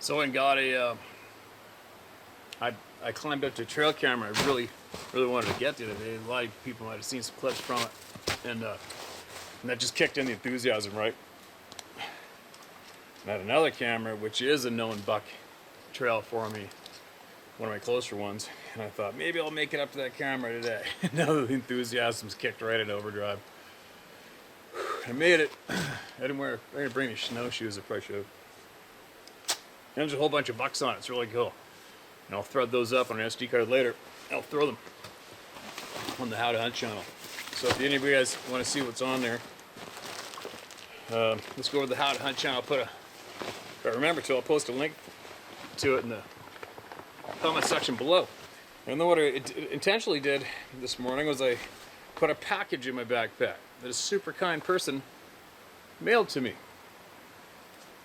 So I got I climbed up to a trail camera I really wanted to get to today. A lot of people might have seen some clips from it, and that just kicked in the enthusiasm, right? And I had another camera, which is a known buck trail for me, one of my closer ones, and I thought maybe I'll make it up to that camera today. Now the enthusiasm's kicked right in overdrive. I made it. I didn't bring any snowshoes. I probably should have. And there's a whole bunch of bucks on it. It's really cool. And I'll thread those up on an SD card later. I'll throw them on the How to Hunt channel. So if any of you guys want to see what's on there, let's go over to the How to Hunt channel. If I remember to, I'll post a link to it in the comment section below. And then what I intentionally did this morning was I put a package in my backpack that a super kind person mailed to me.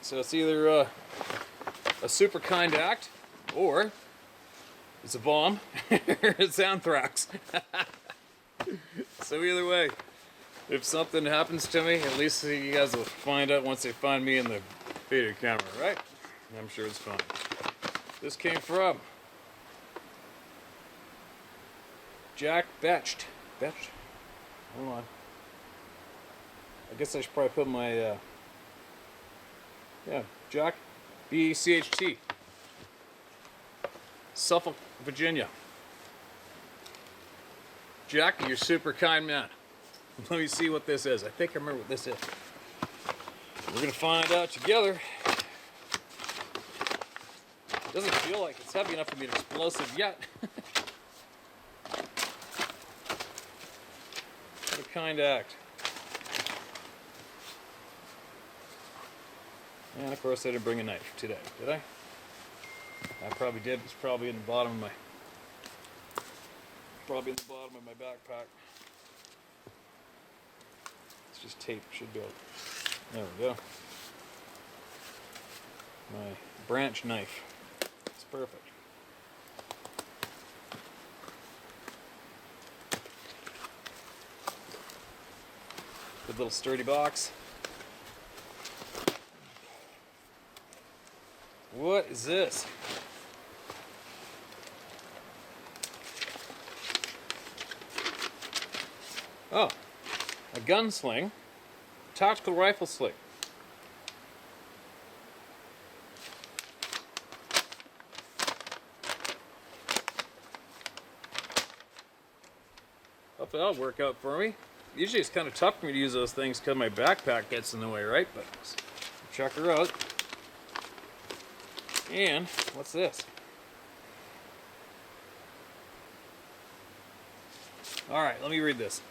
So it's either a super kind act, or it's a bomb, or it's anthrax. So either way, if something happens to me, at least you guys will find out once they find me in the faded camera, right? I'm sure it's fun. This came from Jack Betched. Betched? Hold on. I guess I should probably put my, Jack, B-E-C-H-T. Suffolk, Virginia. Jack, you're super kind man. Let me see what this is. I think I remember what this is. We're gonna find out together. Doesn't feel like it's heavy enough to be an explosive yet. What a kind act. And of course I didn't bring a knife today, did I? I probably did. It's probably in the bottom of my backpack. It's just tape. Should be able. There we go. My branch knife. It's perfect. Good little sturdy box. What is this? Oh, a gunsling, tactical rifle sling. Hope that'll work out for me. Usually it's kind of tough for me to use those things because my backpack gets in the way, right? But check her out. And what's this? All right, let me read this.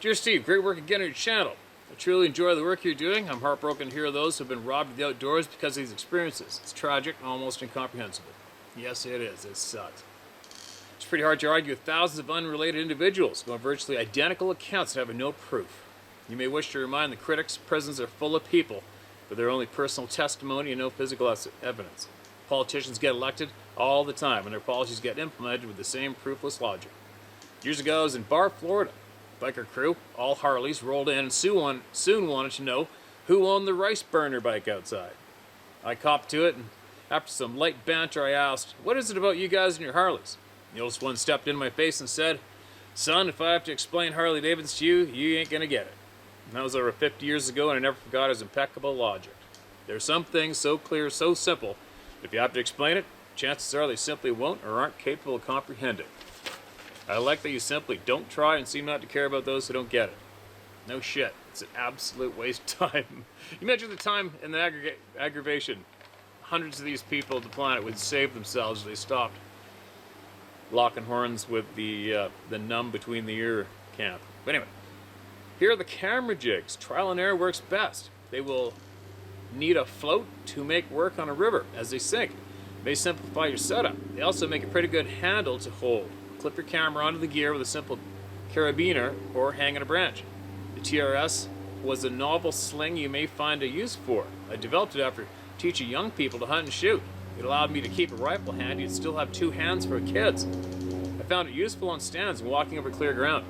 Dear Steve, great work again on your channel. I truly enjoy the work you're doing. I'm heartbroken to hear those who have been robbed of the outdoors because of these experiences. It's tragic and almost incomprehensible. Yes, it is. It sucks. It's pretty hard to argue with thousands of unrelated individuals who have virtually identical accounts and have no proof. You may wish to remind the critics prisons are full of people, but they're only personal testimony and no physical evidence. Politicians get elected all the time, and their policies get implemented with the same proofless logic. Years ago, I was in Bar, Florida. Biker crew, all Harleys, rolled in and soon wanted to know who owned the rice burner bike outside. I copped to it, and after some light banter, I asked, "What is it about you guys and your Harleys?" The oldest one stepped in my face and said, "Son, if I have to explain Harley Davidson to you, you ain't gonna get it." And that was over 50 years ago, and I never forgot his impeccable logic. There are some things so clear, so simple, if you have to explain it, chances are they simply won't or aren't capable of comprehending. I like that you simply don't try and seem not to care about those who don't get it. No shit. It's an absolute waste of time. You imagine the time and the aggravation hundreds of these people on the planet would save themselves if they stopped locking horns with the numb between the ear camp. But anyway, here are the camera jigs. Trial and error works best. They will need a float to make work on a river as they sink. They simplify your setup. They also make a pretty good handle to hold. Clip your camera onto the gear with a simple carabiner or hang on a branch. The TRS was a novel sling you may find a use for. I developed it after teaching young people to hunt and shoot. It allowed me to keep a rifle handy and still have two hands for kids. I found it useful on stands and walking over clear ground.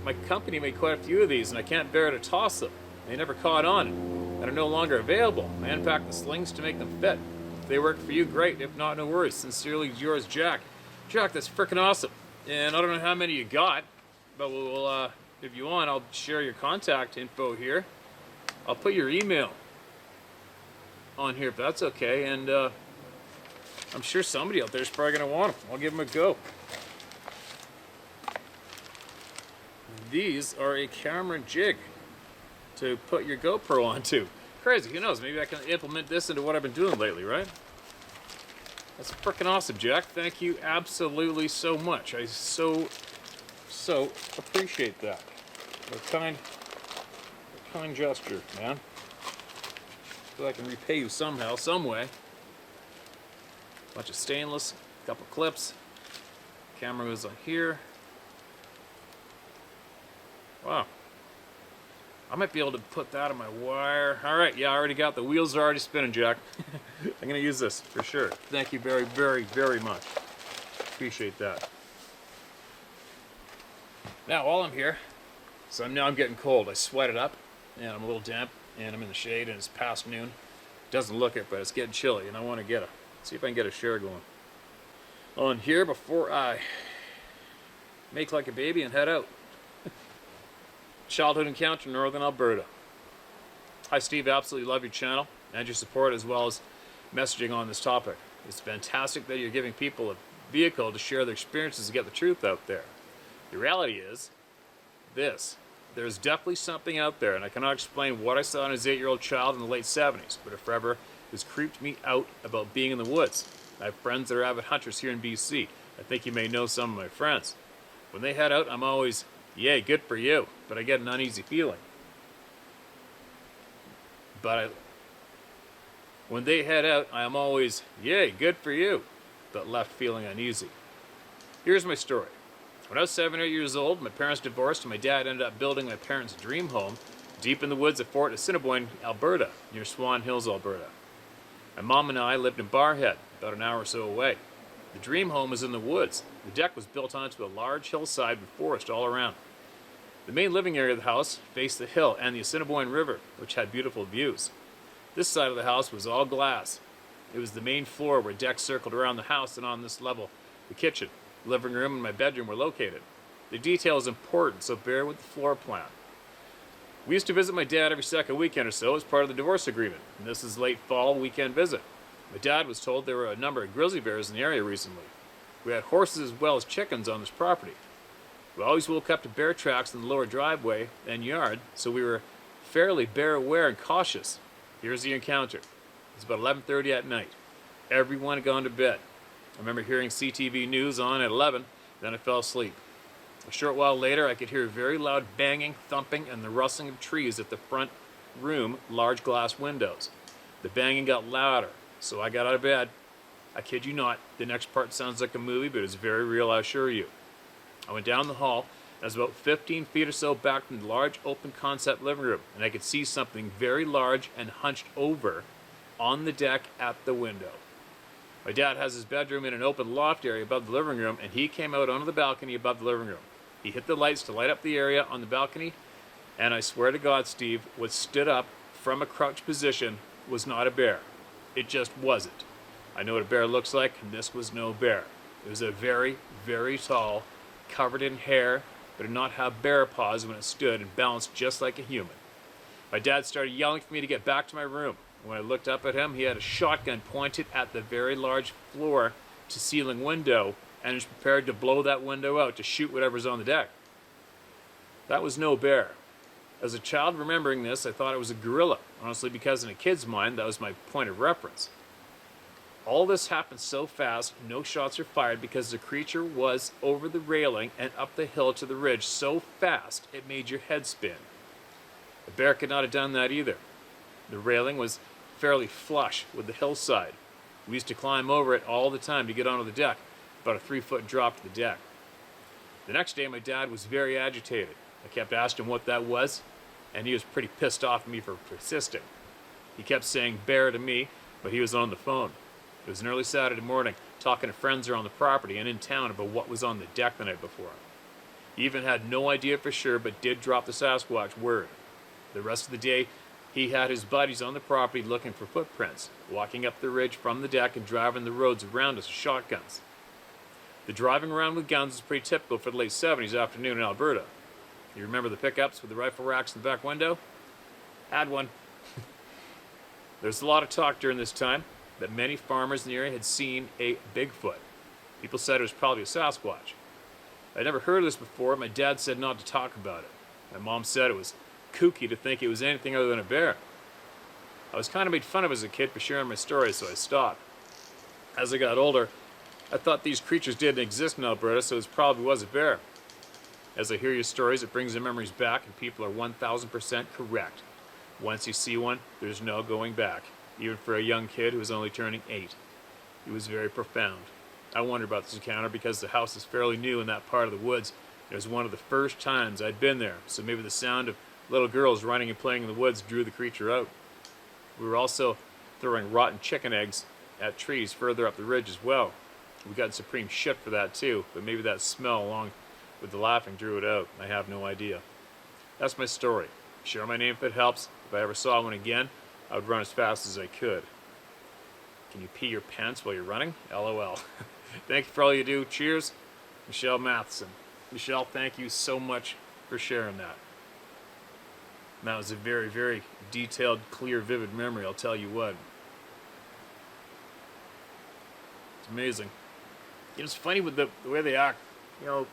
My company made quite a few of these and I can't bear to toss them. They never caught on. and are no longer available. I unpacked the slings to make them fit. If they work for you, great. If not, no worries. Sincerely yours, Jack. Jack, that's freaking awesome. And I don't know how many you got, but we'll, if you want, I'll share your contact info here. I'll put your email on here if that's okay, and I'm sure somebody out there is probably going to want them. I'll give them a go. These are a camera jig to put your GoPro onto. Crazy, who knows? Maybe I can implement this into what I've been doing lately, right? That's freaking awesome, Jack. Thank you absolutely so much. I so appreciate that. A kind gesture, man. So I can repay you somehow, some way. Bunch of stainless, couple clips. Camera goes on here. Wow. I might be able to put that on my wire. All right, yeah, I already got the wheels are already spinning, Jack. I'm gonna use this for sure. Thank you very, very, very much. Appreciate that. Now, while I'm here, so now I'm getting cold. I sweated up, and I'm a little damp, and I'm in the shade, and it's past noon. Doesn't look it, but it's getting chilly, and I want to see if I can get a share going on here before I make like a baby and head out. Childhood encounter in northern Alberta. Hi Steve, absolutely love your channel and your support as well as messaging on this topic. It's fantastic that you're giving people a vehicle to share their experiences and get the truth out there. The reality is this. There's definitely something out there, and I cannot explain what I saw as an 8-year-old child in the late 70s, but it forever has creeped me out about being in the woods. I have friends that are avid hunters here in BC. I think you may know some of my friends. When they head out, I'm always, yay, good for you, but I get an uneasy feeling. When they head out, I am always, yay, good for you, but left feeling uneasy. Here's my story. When I was 7 or 8 years old, my parents divorced and my dad ended up building my parents' dream home deep in the woods of Fort Assiniboine, Alberta, near Swan Hills, Alberta. My mom and I lived in Barhead, about an hour or so away. The dream home was in the woods. The deck was built onto a large hillside with forest all around. The main living area of the house faced the hill and the Assiniboine River, which had beautiful views. This side of the house was all glass. It was the main floor where decks circled around the house, and on this level, the kitchen, living room, and my bedroom were located. The detail is important, so bear with the floor plan. We used to visit my dad every second weekend or so as part of the divorce agreement, and this is late fall weekend visit. My dad was told there were a number of grizzly bears in the area recently. We had horses as well as chickens on this property. We always woke up to bear tracks in the lower driveway and yard, so we were fairly bear aware and cautious. Here's the encounter. It's about 11:30 at night. Everyone had gone to bed. I remember hearing CTV News on at 11, then I fell asleep. A short while later, I could hear very loud banging, thumping, and the rustling of trees at the front room, large glass windows. The banging got louder, so I got out of bed. I kid you not, the next part sounds like a movie, but it's very real, I assure you. I went down the hall, and I was about 15 feet or so back from the large open concept living room, and I could see something very large and hunched over on the deck at the window. My dad has his bedroom in an open loft area above the living room, and he came out onto the balcony above the living room. He hit the lights to light up the area on the balcony, and I swear to God, Steve, what stood up from a crouched position was not a bear. It just wasn't. I know what a bear looks like, and this was no bear. It was a very, very tall, covered in hair, but did not have bear paws when it stood and balanced just like a human. My dad started yelling for me to get back to my room. When I looked up at him, he had a shotgun pointed at the very large floor to ceiling window and was prepared to blow that window out to shoot whatever's on the deck. That was no bear. As a child remembering this, I thought it was a gorilla, honestly, because in a kid's mind, that was my point of reference. All this happened so fast, no shots were fired because the creature was over the railing and up the hill to the ridge so fast it made your head spin. A bear could not have done that either. The railing was fairly flush with the hillside. We used to climb over it all the time to get onto the deck, about a 3-foot drop to the deck. The next day, my dad was very agitated. I kept asking him what that was, and he was pretty pissed off at me for persisting. He kept saying bear to me, but he was on the phone. It was an early Saturday morning, talking to friends around the property and in town about what was on the deck the night before. He even had no idea for sure, but did drop the Sasquatch word. The rest of the day, He had his buddies on the property looking for footprints, walking up the ridge from the deck and driving the roads around us with shotguns. The driving around with guns is pretty typical for the late 70s afternoon in Alberta. You remember the pickups with the rifle racks in the back window? Had one. There's a lot of talk during this time that many farmers in the area had seen a Bigfoot. People said it was probably a Sasquatch. I'd never heard of this before. My dad said not to talk about it. My mom said it was kooky to think it was anything other than a bear. I was kind of made fun of as a kid for sharing my stories, so I stopped. As I got older, I thought these creatures didn't exist in Alberta, so it probably was a bear. As I hear your stories, it brings the memories back, and people are 1000% correct. Once you see one, there's no going back, even for a young kid who was only turning 8. It was very profound. I wonder about this encounter because the house is fairly new in that part of the woods. It was one of the first times I'd been there, so maybe the sound of little girls running and playing in the woods drew the creature out. We were also throwing rotten chicken eggs at trees further up the ridge as well. We got supreme shit for that too, but maybe that smell along with the laughing drew it out. I have no idea. That's my story. Share my name if it helps. If I ever saw one again, I would run as fast as I could. Can you pee your pants while you're running? LOL. Thank you for all you do. Cheers, Michelle Matheson. Michelle, thank you so much for sharing that. And that was a very, very detailed, clear, vivid memory, I'll tell you what. It's amazing. You know, it's funny with the way they act. You know,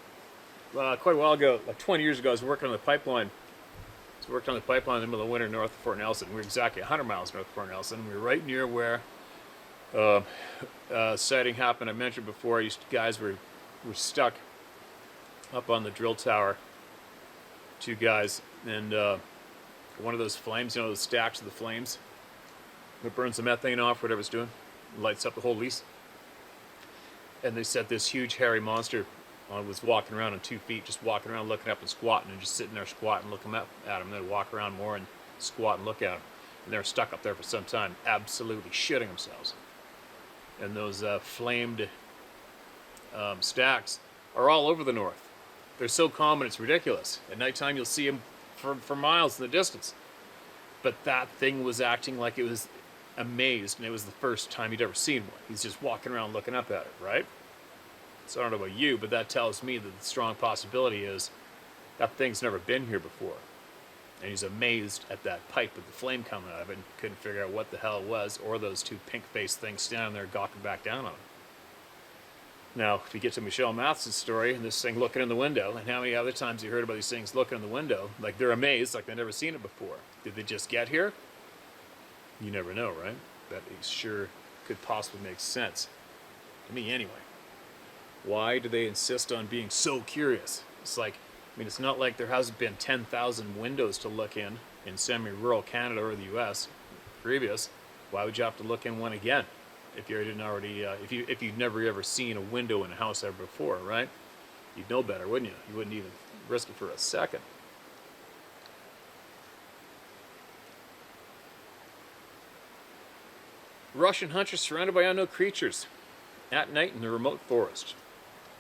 quite a while ago, like 20 years ago, I was working on the pipeline. I worked on the pipeline in the middle of winter north of Fort Nelson. We were exactly 100 miles north of Fort Nelson. We were right near where sighting happened. I mentioned before, guys were stuck up on the drill tower. 2 guys, and one of those flames, you know, those stacks of the flames that burns the methane off, whatever it's doing, lights up the whole lease. And they said this huge hairy monster was walking around on 2 feet, just walking around, looking up and squatting, and just sitting there squatting, looking up at him. Then walk around more and squat and look at him. And they're stuck up there for some time, absolutely shitting themselves. And those flamed stacks are all over the north. They're so common, it's ridiculous. At nighttime, you'll see them for miles in the distance. But that thing was acting like it was amazed, and it was the first time he'd ever seen one. He's just walking around looking up at it, right? So I don't know about you, but that tells me that the strong possibility is that thing's never been here before. And he's amazed at that pipe with the flame coming out of it and couldn't figure out what the hell it was, or those 2 pink-faced things standing there gawking back down on him. Now, if you get to Michelle Matheson's story, and this thing looking in the window, and how many other times you heard about these things looking in the window, like they're amazed, like they've never seen it before. Did they just get here? You never know, right? That sure could possibly make sense. To me, anyway. Why do they insist on being so curious? It's like, I mean, it's not like there hasn't been 10,000 windows to look in semi-rural Canada or the U.S. previous. Why would you have to look in one again if you didn't already? If you'd never ever seen a window in a house ever before, right? You'd know better, wouldn't you? You wouldn't even risk it for a second. Russian hunters surrounded by unknown creatures at night in the remote forest.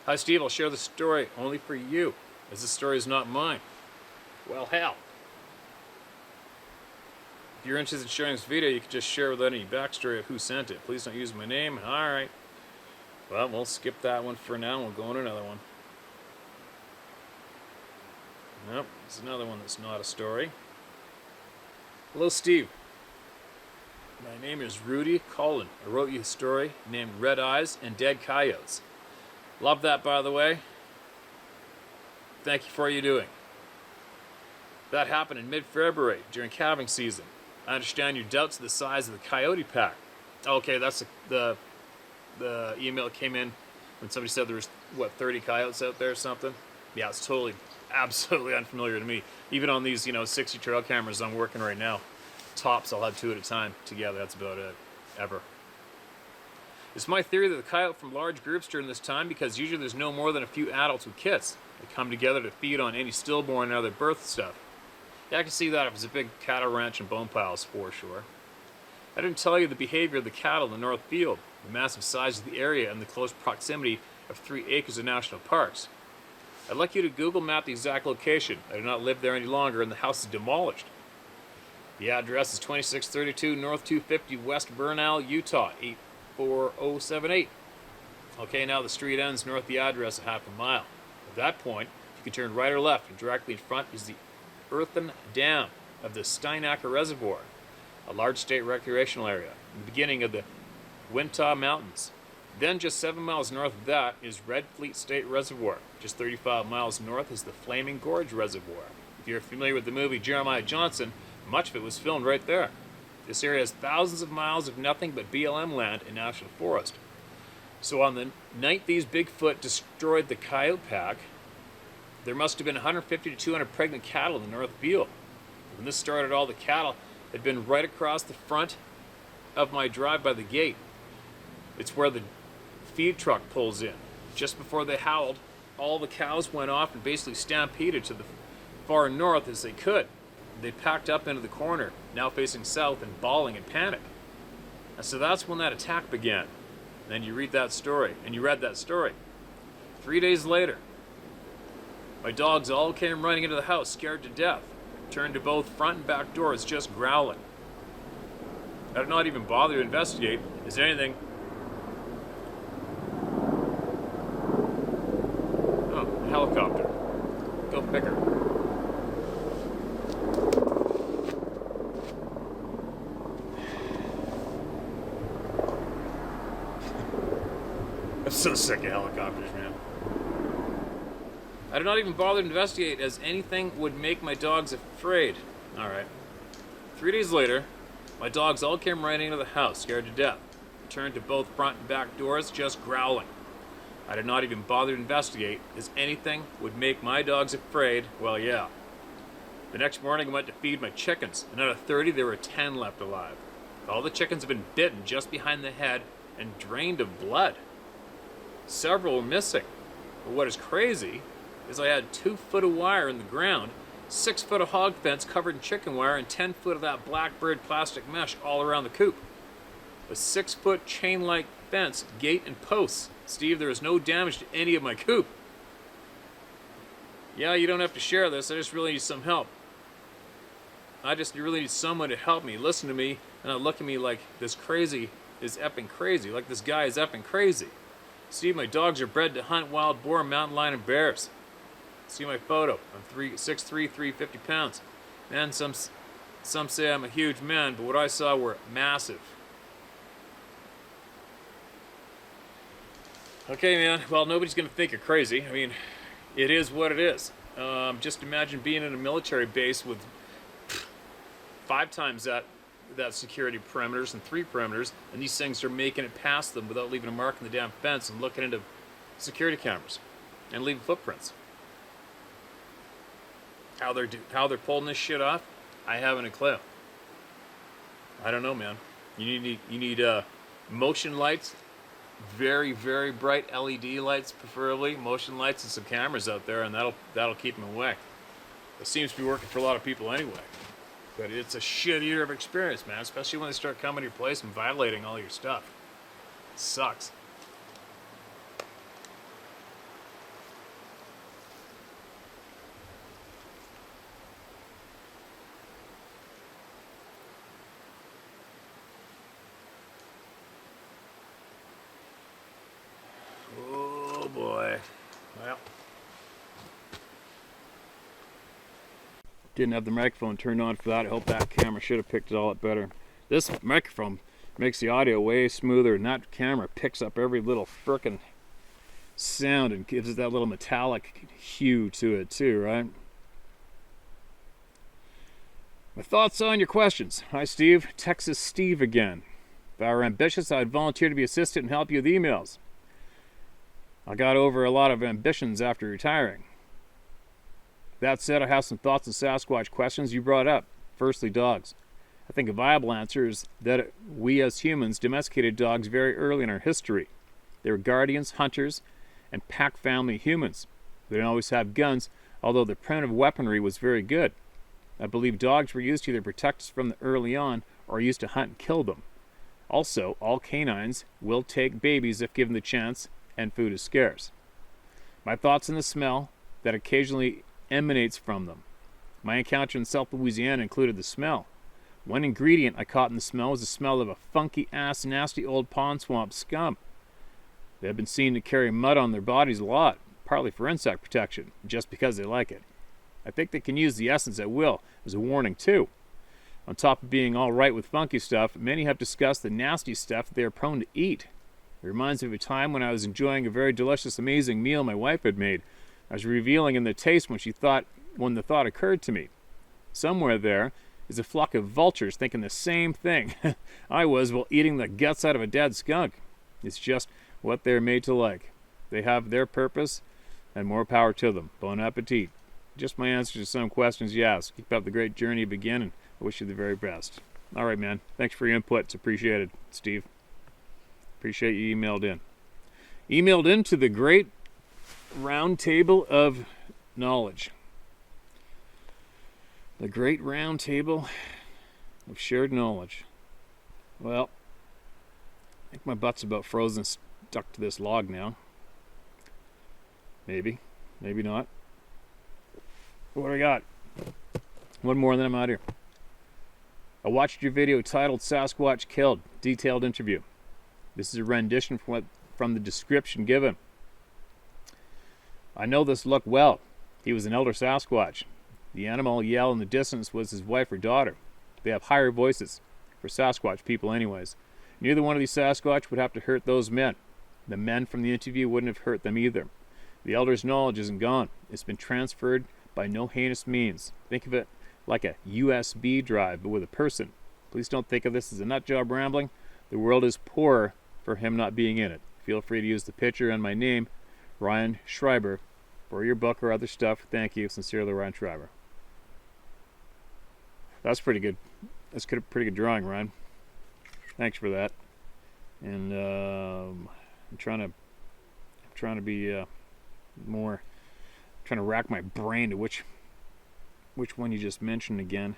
Hi, Steve. I'll share the story only for you, as the story is not mine. Well, hell. If you're interested in sharing this video, you can just share without any backstory of who sent it. Please don't use my name. All right. Well, we'll skip that one for now. We'll go on another one. Nope, there's another one that's not a story. Hello, Steve. My name is Rudy Cullen. I wrote you a story named Red Eyes and Dead Coyotes. Love that, by the way. Thank you for all you're doing. That happened in mid-February during calving season. I understand your doubts of the size of the coyote pack. Okay, that's the email came in when somebody said there was, 30 coyotes out there or something? Yeah, it's totally, absolutely unfamiliar to me. Even on these, 60 trail cameras I'm working right now, tops I'll have 2 at a time together. That's about it, ever. It's my theory that the coyote from large groups during this time, because usually there's no more than a few adults with kits. They come together to feed on any stillborn and other birth stuff. Yeah, I can see that if it's a big cattle ranch and bone piles for sure. I didn't tell you the behavior of the cattle in the North Field, the massive size of the area, and the close proximity of 3 acres of national parks. I'd like you to Google map the exact location. I do not live there any longer, and the house is demolished. The address is 2632 North 250 West Bernal, Utah, 84078. Okay, now the street ends north of the address a half a mile. At that point, you can turn right or left, and directly in front is the earthen dam of the Steinacker Reservoir, a large state recreational area, in the beginning of the Wichita Mountains. Then just 7 miles north of that is Red Fleet State Reservoir. Just 35 miles north is the Flaming Gorge Reservoir. If you're familiar with the movie Jeremiah Johnson, much of it was filmed right there. This area has thousands of miles of nothing but BLM land and national forest. So on the night these Bigfoot destroyed the coyote pack, there must have been 150 to 200 pregnant cattle in the North Field. When this started, all the cattle had been right across the front of my drive by the gate. It's where the feed truck pulls in. Just before they howled, all the cows went off and basically stampeded to the far north as they could. They packed up into the corner, now facing south and bawling in panic. And so that's when that attack began. Then you read that story, and you read that story. 3 days later, my dogs all came running into the house, scared to death. Turned to both front and back doors, just growling. I did not even bother to investigate. Is there anything? Oh, a helicopter. Go figure. I'm so sick of helicopters, man. I did not even bother to investigate, as anything would make my dogs afraid. Alright. 3 days later, my dogs all came right into the house, scared to death. Turned to both front and back doors, just growling. I did not even bother to investigate, as anything would make my dogs afraid. Well, yeah. The next morning I went to feed my chickens, and out of 30 there were 10 left alive. All the chickens had been bitten just behind the head and drained of blood. Several were missing. But what is crazy is I had 2 foot of wire in the ground, 6 foot of hog fence covered in chicken wire, and 10 foot of that blackbird plastic mesh all around the coop. A 6 foot chain-like fence, gate, and posts. Steve, there was no damage to any of my coop. Yeah, you don't have to share this. I just really need some help. I just really need someone to help me, listen to me, and not look at me like this crazy is effing crazy, like this guy is effing crazy. Steve, my dogs are bred to hunt wild boar, mountain lion, and bears. See my photo. I'm 6'3", 350 pounds. Man, some say I'm a huge man, but what I saw were massive. Okay, man. Well, nobody's going to think you're crazy. I mean, it is what it is. Just imagine being in a military base with 5 times that security perimeters and 3 perimeters, and these things are making it past them without leaving a mark in the damn fence and looking into security cameras and leaving footprints. How they're pulling this shit off, I haven't a clue. I don't know, man. You need motion lights, very, very bright LED lights, preferably motion lights, and some cameras out there, and that'll keep them away. It seems to be working for a lot of people anyway. But it's a shit eater of experience, man, especially when they start coming to your place and violating all your stuff. It sucks. Oh boy. Well, didn't have the microphone turned on for that. I hope that camera should have picked it all up better. This microphone makes the audio way smoother, and that camera picks up every little frickin' sound and gives it that little metallic hue to it too, right? My thoughts on your questions. Hi Steve, Texas Steve again. If I were ambitious, I'd volunteer to be assistant and help you with emails. I got over a lot of ambitions after retiring. That said, I have some thoughts on Sasquatch questions you brought up. Firstly, dogs. I think a viable answer is that we as humans domesticated dogs very early in our history. They were guardians, hunters, and pack family humans. They didn't always have guns, although their primitive weaponry was very good. I believe dogs were used to either protect us from them early on or used to hunt and kill them. Also, all canines will take babies if given the chance, and food is scarce. My thoughts on the smell that occasionally emanates from them. My encounter in South Louisiana included the smell. One ingredient I caught in the smell was the smell of a funky-ass, nasty old pond swamp scum. They have been seen to carry mud on their bodies a lot, partly for insect protection, just because they like it. I think they can use the essence at will as a warning, too. On top of being all right with funky stuff, many have discussed the nasty stuff they are prone to eat. It reminds me of a time when I was enjoying a very delicious, amazing meal my wife had made. I was reveling in the taste when the thought occurred to me. Somewhere there is a flock of vultures thinking the same thing I was while eating the guts out of a dead skunk. It's just what they're made to like. They have their purpose, and more power to them. Bon appetit. Just my answer to some questions you asked. Keep up the great journey you begin, and I wish you the very best. All right, man. Thanks for your input. It's appreciated, Steve. Appreciate you emailed in. Emailed into the great round table of knowledge. The great round table of shared knowledge. Well, I think my butt's about frozen, stuck to this log now. Maybe. Maybe not. What do I got? One more and then I'm out of here. I watched your video titled Sasquatch Killed, detailed interview. This is a rendition from the description given. I know this look well. He was an elder Sasquatch. The animal yell in the distance was his wife or daughter. They have higher voices, for Sasquatch people anyways. Neither one of these Sasquatch would have to hurt those men. The men from the interview wouldn't have hurt them either. The elder's knowledge isn't gone. It's been transferred by no heinous means. Think of it like a USB drive, but with a person. Please don't think of this as a nutjob rambling. The world is poor for him not being in it. Feel free to use the picture and my name, Ryan Schreiber, for your book or other stuff. Thank you. Sincerely, Ryan Schreiber. That's pretty good. That's a pretty good drawing, Ryan. Thanks for that. And I'm trying to be more. Trying to rack my brain to which one you just mentioned again.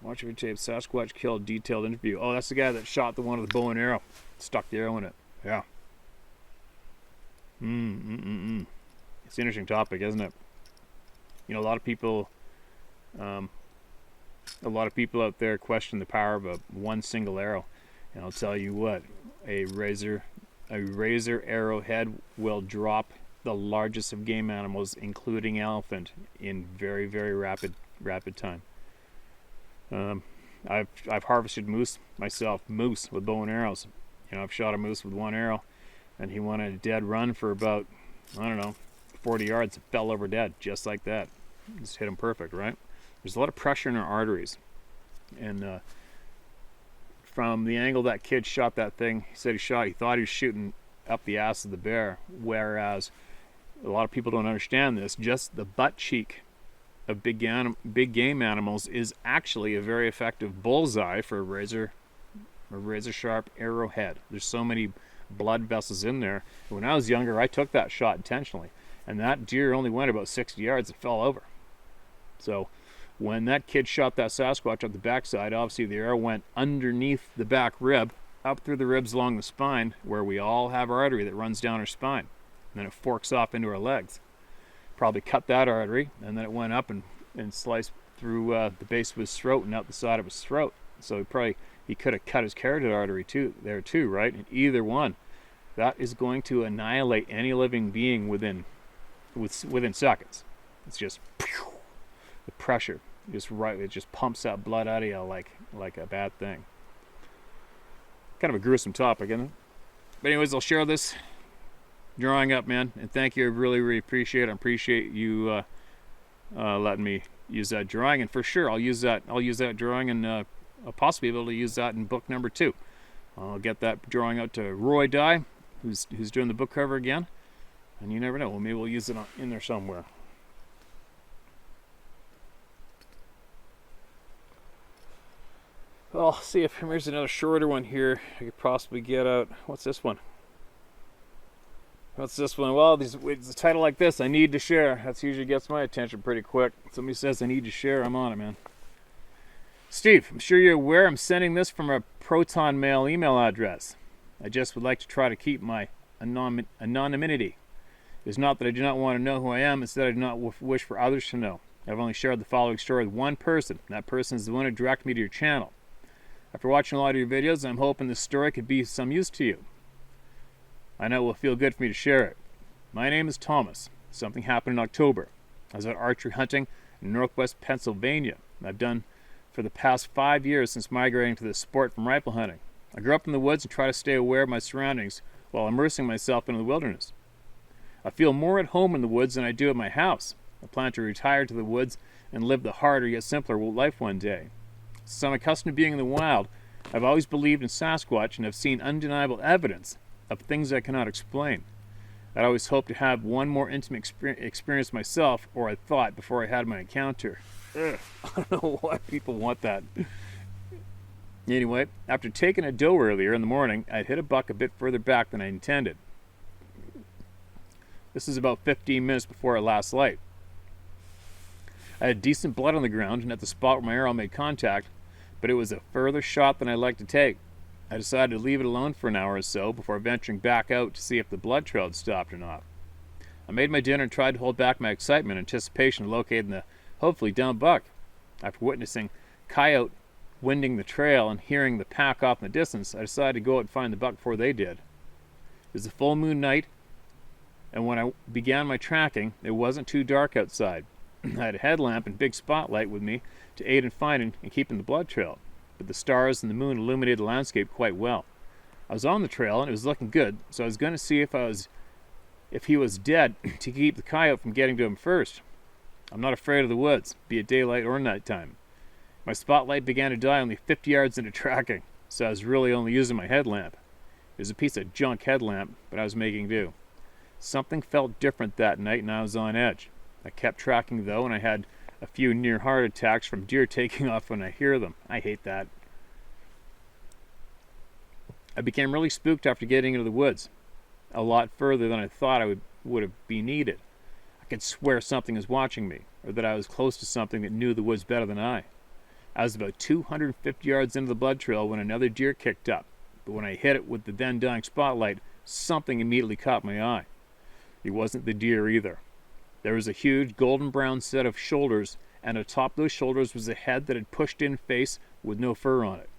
Watch your tape. Sasquatch Killed, detailed interview. Oh, that's the guy that shot the one with the bow and arrow. Stuck the arrow in it. Yeah. It's an interesting topic, isn't it? You know, a lot of people out there question the power of one single arrow. And I'll tell you what, a razor arrowhead will drop the largest of game animals, including elephant, in very, very rapid time. I've harvested moose myself, moose with bow and arrows. You know, I've shot a moose with one arrow, and he went on a dead run for about, 40 yards, fell over dead, just like that. Just hit him perfect, right? There's a lot of pressure in our arteries, and from the angle that kid shot that thing, he thought he was shooting up the ass of the bear, whereas a lot of people don't understand this. Just the butt cheek of big game animals is actually a very effective bullseye for a razor sharp arrowhead. There's so many blood vessels in there. When I was younger, I took that shot intentionally, and that deer only went about 60 yards and fell over. So when that kid shot that Sasquatch on the backside, obviously the arrow went underneath the back rib, up through the ribs along the spine, where we all have our artery that runs down our spine. And then it forks off into our legs. Probably cut that artery, and then it went up and sliced through the base of his throat and out the side of his throat. So he could have cut his carotid artery too, right? And either one, that is going to annihilate any living being within seconds. It's just the pressure, it just pumps that blood out of you like a bad thing. Kind of a gruesome topic, isn't it? But anyways, I'll share this drawing up, man, and thank you. I really, really appreciate it. I appreciate you letting me use that drawing, and for sure I'll use that drawing, and I'll possibly be able to use that in book number 2. I'll get that drawing out to Roy Dye, who's doing the book cover again, and you never know, maybe we'll use it in there somewhere. Well, see if here's another shorter one here I could possibly get out. What's this one? Well, it's a title like this, I need to share. That usually gets my attention pretty quick. Somebody says I need to share, I'm on it, man. Steve, I'm sure you're aware I'm sending this from a Proton Mail email address. I just would like to try to keep my anonymity. It's not that I do not want to know who I am, it's that I do not wish for others to know. I've only shared the following story with one person, and that person is the one who directed me to your channel. After watching a lot of your videos, I'm hoping this story could be some use to you. I know it will feel good for me to share it. My name is Thomas. Something happened in October. I was out archery hunting in northwest Pennsylvania. I've done for the past 5 years since migrating to this sport from rifle hunting. I grew up in the woods and try to stay aware of my surroundings while immersing myself into the wilderness. I feel more at home in the woods than I do at my house. I plan to retire to the woods and live the harder yet simpler life one day. Since I'm accustomed to being in the wild, I've always believed in Sasquatch and have seen undeniable evidence of things I cannot explain. I'd always hoped to have one more intimate experience myself, or I thought, before I had my encounter. Ugh, I don't know why people want that. Anyway, after taking a doe earlier in the morning, I'd hit a buck a bit further back than I intended. This is about 15 minutes before our last light. I had decent blood on the ground and at the spot where my arrow made contact, but it was a further shot than I'd like to take. I decided to leave it alone for an hour or so before venturing back out to see if the blood trail had stopped or not. I made my dinner and tried to hold back my excitement in anticipation of locating the hopefully down buck. After witnessing coyote winding the trail and hearing the pack off in the distance, I decided to go out and find the buck before they did. It was a full moon night, and when I began my tracking, it wasn't too dark outside. I had a headlamp and big spotlight with me to aid in finding and keeping the blood trail, but the stars and the moon illuminated the landscape quite well. I was on the trail and it was looking good, so I was going to see if he was dead to keep the coyote from getting to him first. I'm not afraid of the woods, be it daylight or nighttime. My spotlight began to die only 50 yards into tracking, so I was really only using my headlamp. It was a piece of junk headlamp, but I was making do. Something felt different that night and I was on edge. I kept tracking though, and I had a few near heart attacks from deer taking off when I hear them. I hate that. I became really spooked after getting into the woods, a lot further than I thought I would have been needed. I could swear something was watching me, or that I was close to something that knew the woods better than I. I was about 250 yards into the blood trail when another deer kicked up, but when I hit it with the then dying spotlight, something immediately caught my eye. It wasn't the deer either. There was a huge golden brown set of shoulders, and atop those shoulders was a head that had pushed in face with no fur on it.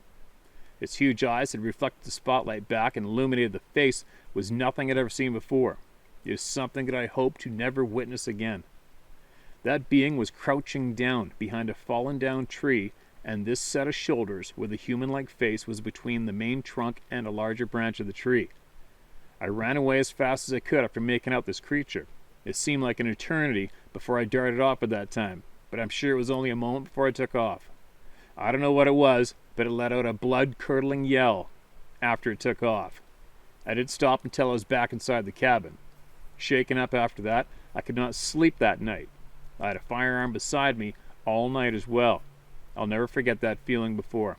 Its huge eyes had reflected the spotlight back and illuminated the face was nothing I'd ever seen before. It was something that I hoped to never witness again. That being was crouching down behind a fallen down tree, and this set of shoulders with a human-like face was between the main trunk and a larger branch of the tree. I ran away as fast as I could after making out this creature. It seemed like an eternity before I darted off at that time, but I'm sure it was only a moment before I took off. I don't know what it was, but it let out a blood-curdling yell after it took off. I didn't stop until I was back inside the cabin. Shaken up after that, I could not sleep that night. I had a firearm beside me all night as well. I'll never forget that feeling before.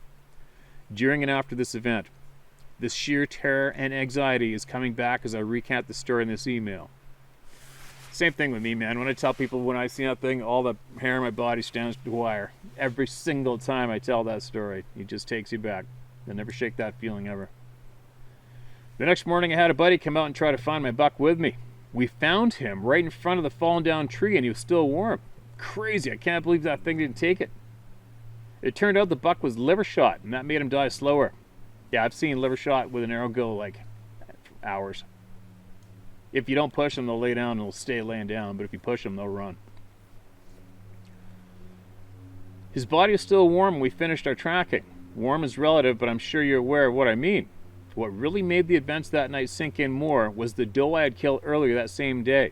During and after this event, this sheer terror and anxiety is coming back as I recount the story in this email. Same thing with me, man. When I tell people when I see that thing, all the hair on my body stands to wire. Every single time I tell that story, it just takes you back. I never shake that feeling ever. The next morning I had a buddy come out and try to find my buck with me. We found him right in front of the fallen down tree and he was still warm. Crazy, I can't believe that thing didn't take it. It turned out the buck was liver shot and that made him die slower. Yeah, I've seen liver shot with an arrow go like hours. If you don't push them, they'll lay down and they'll stay laying down, but if you push them, they'll run. His body is still warm when we finished our tracking. Warm is relative, but I'm sure you're aware of what I mean. What really made the events that night sink in more was the doe I had killed earlier that same day.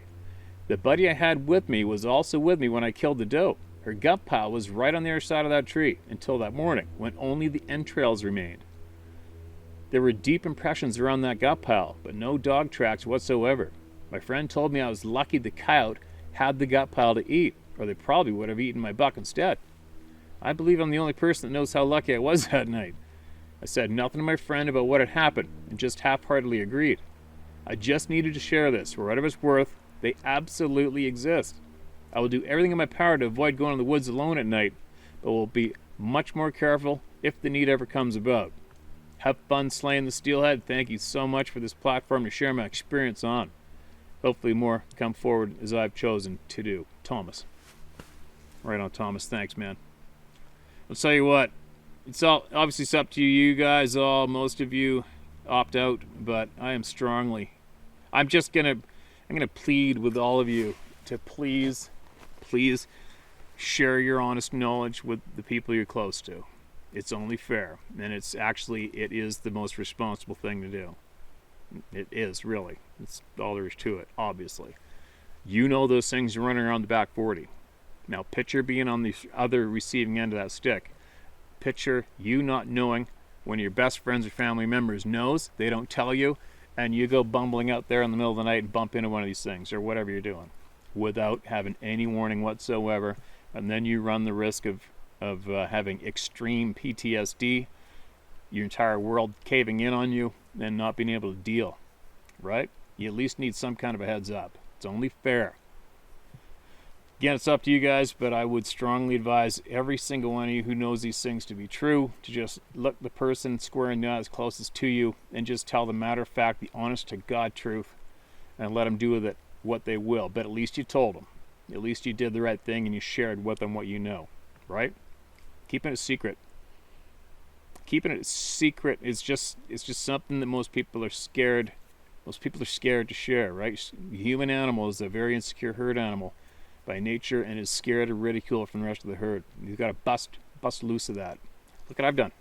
The buddy I had with me was also with me when I killed the doe. Her gut pile was right on the other side of that tree until that morning, when only the entrails remained. There were deep impressions around that gut pile, but no dog tracks whatsoever. My friend told me I was lucky the coyote had the gut pile to eat, or they probably would have eaten my buck instead. I believe I'm the only person that knows how lucky I was that night. I said nothing to my friend about what had happened, and just half-heartedly agreed. I just needed to share this. For whatever it's worth, they absolutely exist. I will do everything in my power to avoid going to the woods alone at night, but will be much more careful if the need ever comes about. Have fun slaying the steelhead. Thank you so much for this platform to share my experience on. Hopefully more come forward as I've chosen to do. Thomas. Right on, Thomas. Thanks, man. I'll tell you what. It's all obviously it's up to you guys all. Most of you opt out, but I am strongly. I'm gonna plead with all of you to please share your honest knowledge with the people you're close to. It's only fair, and it is the most responsible thing to do. It is, really. It's all there is to it, obviously. You know those things are running around the back 40. Now picture being on the other receiving end of that stick. Picture you not knowing when your best friends or family members knows, they don't tell you, and you go bumbling out there in the middle of the night and bump into one of these things, or whatever you're doing, without having any warning whatsoever, and then you run the risk of having extreme PTSD, your entire world caving in on you, and not being able to deal, right? You at least need some kind of a heads up. It's only fair. Again, it's up to you guys, but I would strongly advise every single one of you who knows these things to be true to just look the person square in the eye closest to you and just tell the matter of fact, the honest to God truth, and let them do with it what they will. But at least you told them. At least you did the right thing and you shared with them what you know, right? Keeping it secret. Keeping it secret is just something that most people are scared. Most people are scared to share, right? The human animal is a very insecure herd animal by nature and is scared of ridicule from the rest of the herd. You've got to bust loose of that. Look what I've done.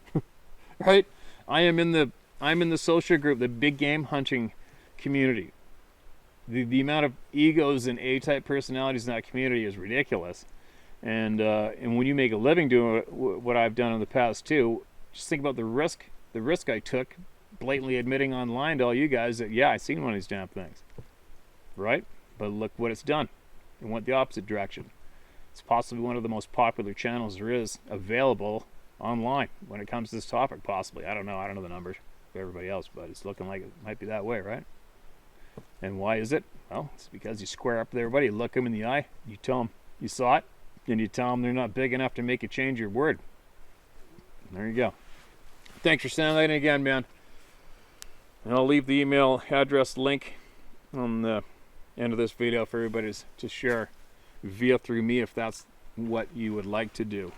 Right? I'm in the social group, the big game hunting community. The amount of egos and A-type personalities in that community is ridiculous. And when you make a living doing what I've done in the past too, just think about the risk I took, blatantly admitting online to all you guys that, yeah, I seen one of these damn things. Right? But look what it's done. It went the opposite direction. It's possibly one of the most popular channels there is available online when it comes to this topic, possibly. I don't know the numbers for everybody else, but it's looking like it might be that way, right? And why is it? Well, it's because you square up with everybody, you look them in the eye, you tell them you saw it, and you tell them they're not big enough to make you change your word. And there you go. Thanks for sending that again, man. And I'll leave the email address link on the end of this video for everybody to share via through me if that's what you would like to do.